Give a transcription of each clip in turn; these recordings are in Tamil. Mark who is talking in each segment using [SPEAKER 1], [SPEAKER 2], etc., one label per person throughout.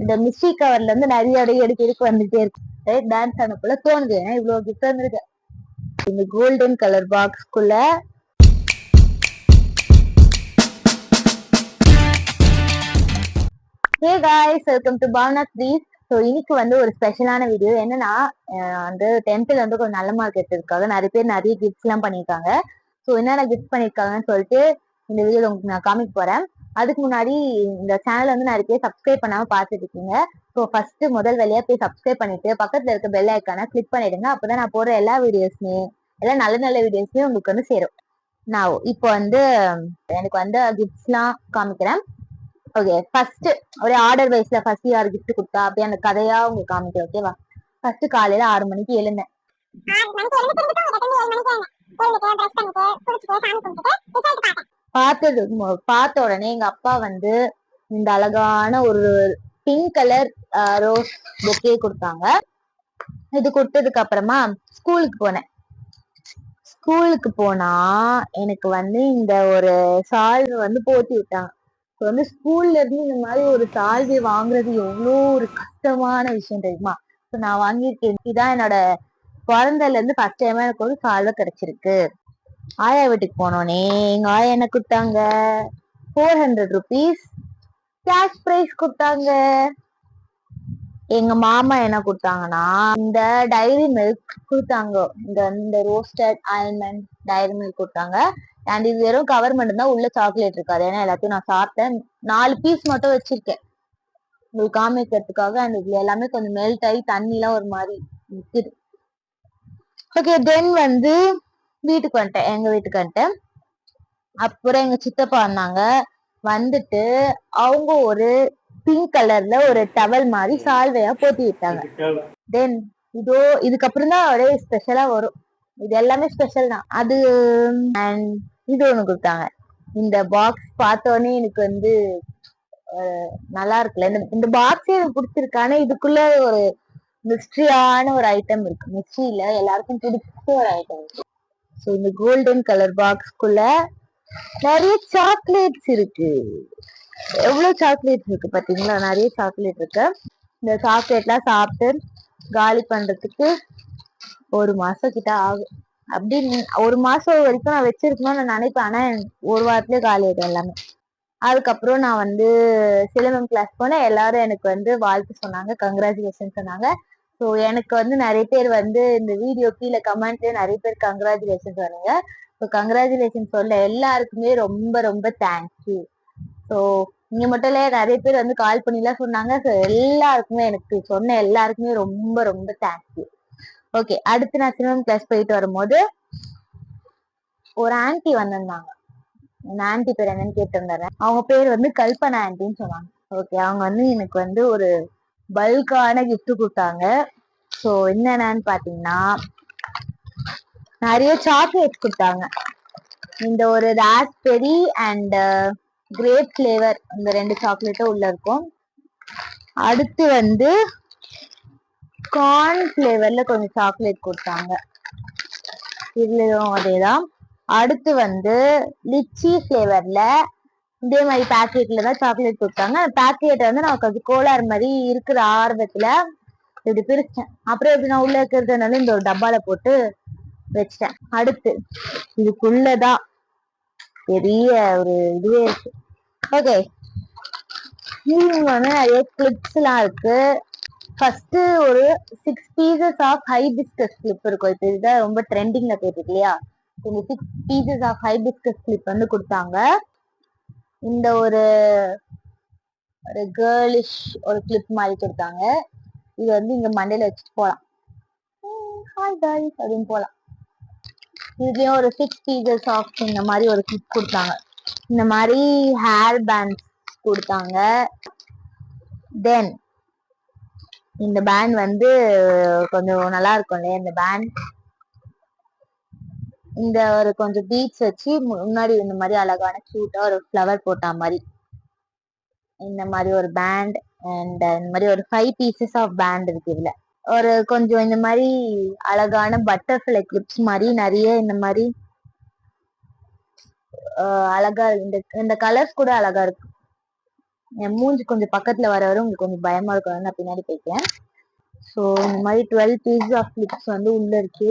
[SPEAKER 1] இந்த மிஸ்டி கவர்ல இருந்து நிறைய எடுக்க வந்துட்டே இருக்கு. டான்ஸ் ஆனக்குள்ள தோணுது, ஏன்னா இவ்வளவு கிஃப்ட் வந்துருக்கு. இந்த கோல்டன் கலர் பாக்ஸ்குள்ள hey guys, welcome to Bhavana please. So இன்னைக்கு வந்து ஒரு ஸ்பெஷலான வீடியோ. என்னன்னா வந்து 10th வந்து கொஞ்சம் நல்ல மார்க் எடுத்திருக்காங்க. நிறைய பேர் நிறைய கிஃப்ட்ஸ் எல்லாம் பண்ணியிருக்காங்க. ஸோ என்னென்ன கிஃப்ட் பண்ணியிருக்காங்கன்னு சொல்லிட்டு இந்த வீடியோ உங்களுக்கு நான் காமிக்க போறேன். அதுக்கு முன்னாடி இந்த சேனல் வந்து நிறைய பேர் சப்ஸ்கிரைப் பண்ணாம பார்த்துட்டு இருக்கீங்க. ஸோ ஃபர்ஸ்ட் முதல் வேலையா போய் சப்ஸ்கிரைப் பண்ணிட்டு பக்கத்துல இருக்க பெல் ஐக்கான கிளிக் பண்ணிடுங்க. அப்பதான் நான் போடுற எல்லா வீடியோஸுமே, எல்லாம் நல்ல நல்ல வீடியோஸுமே உங்களுக்கு வந்து சேரும். நான் இப்போ வந்து எனக்கு வந்து கிஃப்ட்ஸ் எல்லாம் காமிக்கிறேன். ஓகே, ஃபர்ஸ்ட் ஒரு ஆர்டர் வைஸ்ல ஃபர்ஸ்ட் யார் கிஃப்ட் கொடுத்தா அப்படியே அந்த கதையா உங்களுக்கு காமிக்கிறேன். ஓகேவா? ஃபர்ஸ்ட் காலையில 6 மணிக்கு எழுந்தேன். பார்த்த உடனே எங்க அப்பா வந்து இந்த அழகான ஒரு பிங்க் கலர் ரோஸ் பொக்கே கொடுத்தாங்க. இது கொடுத்ததுக்கு அப்புறமா ஸ்கூலுக்கு போனேன். ஸ்கூலுக்கு போனா எனக்கு வந்து இந்த ஒரு சால்வை வந்து போட்டி விட்டாங்க. வந்து ஸ்கூல்ல இருந்து இந்த மாதிரி ஒரு சால்வை வாங்குறது எவ்வளோ ஒரு கஷ்டமான விஷயம் தெரியுமா? நான் வாங்கியிருக்கேன். இதான் என்னோட பிறந்ததுல இருந்து ஃபர்ஸ்ட் டைமா எனக்கு ஒரு சால்வை கிடைச்சிருக்கு. ஆயா வீட்டுக்கு போனோடனே எங்க ஆயா என்ன கொடுத்தாங்க, 400 rupees கேஷ் பிரைஸ் கொடுத்தாங்க. எங்க மாமா என்ன கொடுத்தாங்கன்னா இந்த டைரி மில்க் கொடுத்தாங்க. இந்த ரோஸ்டட் ஆல்மண்ட் டைரி மில்க் கொடுத்தாங்க. அண்ட் இது வெறும் கவர் மட்டும் தான், உள்ள சாக்லேட் இருக்காது. ஏன்னா எல்லாத்தையும் நான் சாப்பிட்டேன். 4 பீஸ் மட்டும் வச்சிருக்கேன் உங்களுக்கு காமிக்கிறதுக்காக. அண்ட் இதுல எல்லாமே கொஞ்சம் மெல்ட் ஆகி தண்ணி எல்லாம் ஒரு மாதிரி நிக்குது. ஓகே, தென் வந்து வீட்டுக்கு வந்துட்டேன், எங்க வீட்டுக்கு வந்துட்டேன். அப்புறம் எங்க சித்தப்பா வந்தாங்க. வந்துட்டு அவங்க ஒரு பிங்க் கலர்ல ஒரு டவல் மாதிரி சால்வையா போத்தி விட்டாங்க. தென் இதோ இதுக்கப்புறம் தான் ஒரே ஸ்பெஷலா வரும். இது எல்லாமே ஸ்பெஷல் தான். அது அண்ட் இது ஒண்ணு கொடுத்தாங்க. இந்த பாக்ஸ் பார்த்தோன்னே எனக்கு வந்து நல்லா இருக்குல்ல. இந்த பாக்ஸே எனக்கு பிடிச்சிருக்கானே. இதுக்குள்ள ஒரு மிஸ்ட்ரியான ஒரு ஐட்டம் இருக்கு. மிஸ்ட்ரியில எல்லாருக்கும் பிடிச்ச ஒரு ஐட்டம் இருக்கு. ஸோ இந்த கோல்டன் கலர் பாக்ஸ்குள்ள நிறைய சாக்லேட்ஸ் இருக்கு. எவ்வளவு சாக்லேட் இருக்கு பாத்தீங்களா? நிறைய சாக்லேட் இருக்கு. இந்த சாக்லேட் எல்லாம் சாப்பிட்டு காலி பண்றதுக்கு 1 மாசம் கிட்ட ஆகும். அப்படி 1 மாசம் வரைக்கும் நான் வச்சிருக்கணும்னு நான் நினைப்பேன். ஆனா 1 வாரத்திலே காலி ஆயிடும் எல்லாமே. அதுக்கப்புறம் நான் வந்து சிலம்பம் கிளாஸ் போனேன். எல்லாரும் எனக்கு வந்து வாழ்த்து சொன்னாங்க, கங்க்ராச்சுலேஷன் சொன்னாங்க. ஸோ எனக்கு வந்து நிறைய பேர் வந்து இந்த வீடியோ கீழே கமெண்ட்ல நிறைய பேர் கங்க்ராச்சுலேஷன் சொன்னீங்க. ஸோ கங்க்ராச்சுலேஷன் சொல்ல எல்லாருக்குமே ரொம்ப ரொம்ப தேங்க்யூ. ஸோ இங்க மட்டும் இல்ல, நிறைய பேர் வந்து கால் பண்ணிலாம் சொன்னாங்க. ஸோ எல்லாருக்குமே, எனக்கு சொன்ன எல்லாருக்குமே ரொம்ப ரொம்ப தேங்க்யூ. ஓகே, அடுத்து நான் சினிமம் கிளாஸ் போயிட்டு வரும்போது ஒரு ஆன்டி வந்திருந்தாங்க. அந்த ஆன்டி பேர் என்னன்னு கேட்டிருந்தாரு. அவங்க பேர் வந்து கல்பனா ஆன்டின்னு சொன்னாங்க. ஓகே, அவங்க வந்து எனக்கு வந்து ஒரு பல்கான கிஃப்ட் கொடுத்தாங்க. ஸோ என்னென்னு பாத்தீங்கன்னா நிறைய சாக்லேட் கொடுத்தாங்க. இந்த ஒரு ராஸ்பெரி அண்ட் கிரேப் ஃபிளேவர், இந்த 2 சாக்லேட்டும் உள்ள இருக்கும். அடுத்து வந்து கார்ன் ஃபிளேவர்ல கொஞ்சம் சாக்லேட் கொடுத்தாங்க. இதுலயும் அதேதான். அடுத்து வந்து லிச்சி ஃபிளேவர்ல இதே மாதிரி பேக்கெட்ல தான் சாக்லேட் கொடுத்தாங்க. பேக்கெட் வந்து நான் கொஞ்சம் கோளாறு மாதிரி இருக்கிற ஆர்வத்துல இப்படி பிரிச்சேன். அப்புறம் எப்படி நான் உள்ள இருக்கிறதுனால இந்த ஒரு டப்பால போட்டு வச்சிட்டேன். அடுத்து இதுக்குள்ளதான் பெரிய ஒரு இதுவே இருக்கு. ஓகே, வந்து நிறைய கிளிப்ஸ் எல்லாம் இருக்கு. ஃபர்ஸ்ட் ஒரு 6 pieces ஆஃப் ஹைபிஸ்கஸ் கிளிப் இருக்கும். இப்போ இதுதான் ரொம்ப ட்ரெண்டிங்ல போயிட்டு இருக்கு இல்லையா? இந்த 6 pieces ஆஃப் ஹைபிஸ்கஸ் கிளிப் வந்து கொடுத்தாங்க. இந்த ஒரு கேர்ளிஷ் ஒரு கிளிப் மாதிரி கொடுத்தாங்க. இது வந்து இங்க மண்டையில வச்சுட்டு போலாம், ஹாய் காய்ஸ் அப்படின்னு போலாம். இதுலயும் ஒரு 6 pieces ஆஃப் இந்த மாதிரி ஒரு கிளிப் கொடுத்தாங்க. இந்த மாதிரி ஹேர் பேண்ட்ஸ் கொடுத்தாங்க. தென் இந்த பேண்ட் வந்து கொஞ்சம் நல்லா இருக்கும் இல்லையா? இந்த பேண்ட் இந்த ஒரு கொஞ்சம் பீட்ஸ் வச்சு முன்னாடி இந்த மாதிரி அழகான கியூட்டா ஒரு ஃப்ளவர் போட்ட மாதிரி இந்த மாதிரி ஒரு பேண்ட். அண்ட் இந்த மாதிரி ஒரு 5 pieces ஆஃப் பேண்ட் இருக்கு. இதுல ஒரு கொஞ்சம் இந்த மாதிரி அழகான பட்டர்ஃப்ளை கிளிப்ஸ் மாதிரி நிறைய இந்த மாதிரி அழகா இந்த கலர்ஸ் கூட அழகா இருக்கு. என் மூஞ்சி கொஞ்சம் பக்கத்துல வர வர உங்களுக்கு கொஞ்சம் பயமா இருக்கும், நான் பின்னாடி போய்க்கிறேன். ஸோ இந்த மாதிரி 12 பீஸ் ஆஃப் கிளிப்ஸ் வந்து உள்ள இருக்கு.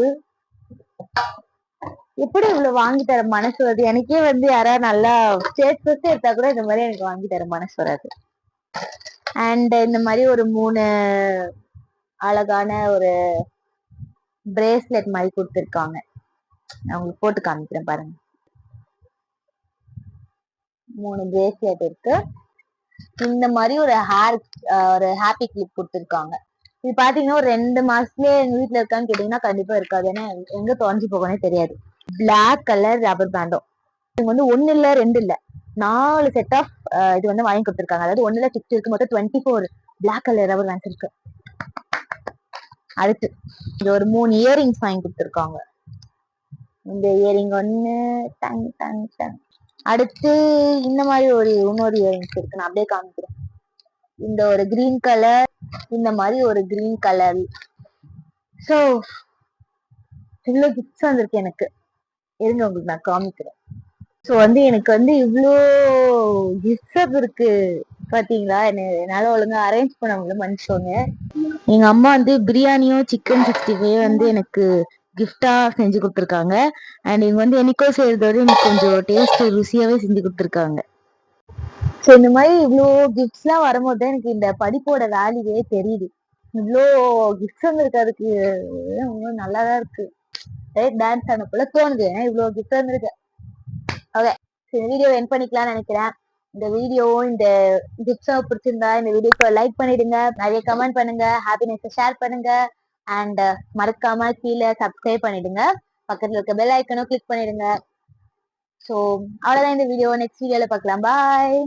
[SPEAKER 1] எப்படி இவ்வளவு வாங்கி தர மனசு வருது? எனக்கே வந்து யாராவது நல்லா ஸ்டேட் ஃபர்ஸ்ட் எடுத்தா கூட இந்த மாதிரி எனக்கு வாங்கி தர மனசு வராது. அண்ட் இந்த மாதிரி ஒரு 3 அழகான ஒரு பிரேஸ்லெட் மாதிரி கொடுத்துருக்காங்க. நான் உங்களுக்கு போட்டு காமிக்கிறேன் பாருங்க. 3 பிரேஸ்லெட் இருக்கு. இந்த மாதிரி ஒரு ஒரு ஹாப்பி கிளிப் கொடுத்துருக்காங்க. இது பாத்தீங்கன்னா ஒரு 2 மாசத்துலயே எங்க வீட்டுல இருக்கான்னு கேட்டீங்கன்னா கண்டிப்பா இருக்காது. ஏன்னா எங்க தொலைஞ்சு போகனே தெரியாது. பிளாக் கலர் ரப்பர் பேண்டும். இவங்க வந்து 1 இல்ல 2 இல்ல 4 செட் ஆஃப் இது வந்து வாங்கி கொடுத்துருக்காங்க. அதாவது 1ல 6 இருக்கு, மொத்தம் 24 பிளாக் கலர் ரப்பர் பேண்ட்ஸ் இருக்கு. அடுத்து இது ஒரு 3 இயரிங்ஸ் வாங்கி கொடுத்துருக்காங்க. இந்த இயரிங் 1 டங் டங் டங். அடுத்து இந்த மாதிரி இன்னொரு இயரிங்ஸ் இருக்கு, நான் அப்படியே காமிக்கிறேன். இந்த ஒரு கிரீன் கலர், இந்த மாதிரி ஒரு கிரீன் கலர். சோ இவ்வளவு கிஃப்ட்ஸ் வந்திருக்கு எனக்கு. இருங்க உங்களுக்கு நான் காமிக்கிறேன். சோ வந்து எனக்கு வந்து இவ்வளோ கிஃப்ட்ஸ் இருக்கு பாத்தீங்களா. என்னால ஒழுங்கா அரேஞ்ச் பண்ண முடியல, மனுஷங்க. எங்க அம்மா வந்து பிரியாணியும் சிக்கன் 65 வந்து எனக்கு கிஃப்டா செஞ்சு கொடுத்துருக்காங்க. அண்ட் இவங்க வந்து என்னைக்கோ செய்யறதோட எனக்கு கொஞ்சம் டேஸ்ட் ருசியாவே செஞ்சு கொடுத்துருக்காங்க. ஸோ இந்த மாதிரி இவ்வளோ கிஃப்ட்ஸ் எல்லாம் வரும்போது தான் எனக்கு இந்த படிப்போட வேல்யூவே தெரியுது. இவ்வளோ கிஃப்ட்ஸ் வந்து அதுக்கு நல்லாதான் இருக்கு. டான்ஸ் ஆன போல தோணுது, ஏன்னா இவ்வளவு கிஃப்ட் வந்துருக்கு. ஓகே, இந்த வீடியோ என் பண்ணிக்கலாம்னு நினைக்கிறேன். இந்த வீடியோ இந்த கிஃப்ட்ஸா பிடிச்சிருந்தா இந்த வீடியோக்கு லைக் பண்ணிடுங்க, நிறைய கமெண்ட் பண்ணுங்க, ஹாப்பினஸ் ஷேர் பண்ணுங்க. அண்ட் மறக்காம கீழே சப்ஸ்கிரைப் பண்ணிடுங்க, பக்கத்துல இருக்க பெல் ஐக்கனும் கிளிக் பண்ணிடுங்க. ஸோ அவ்வளவுதான் இந்த வீடியோ. நெக்ஸ்ட் வீடியோல பார்க்கலாம். பாய்.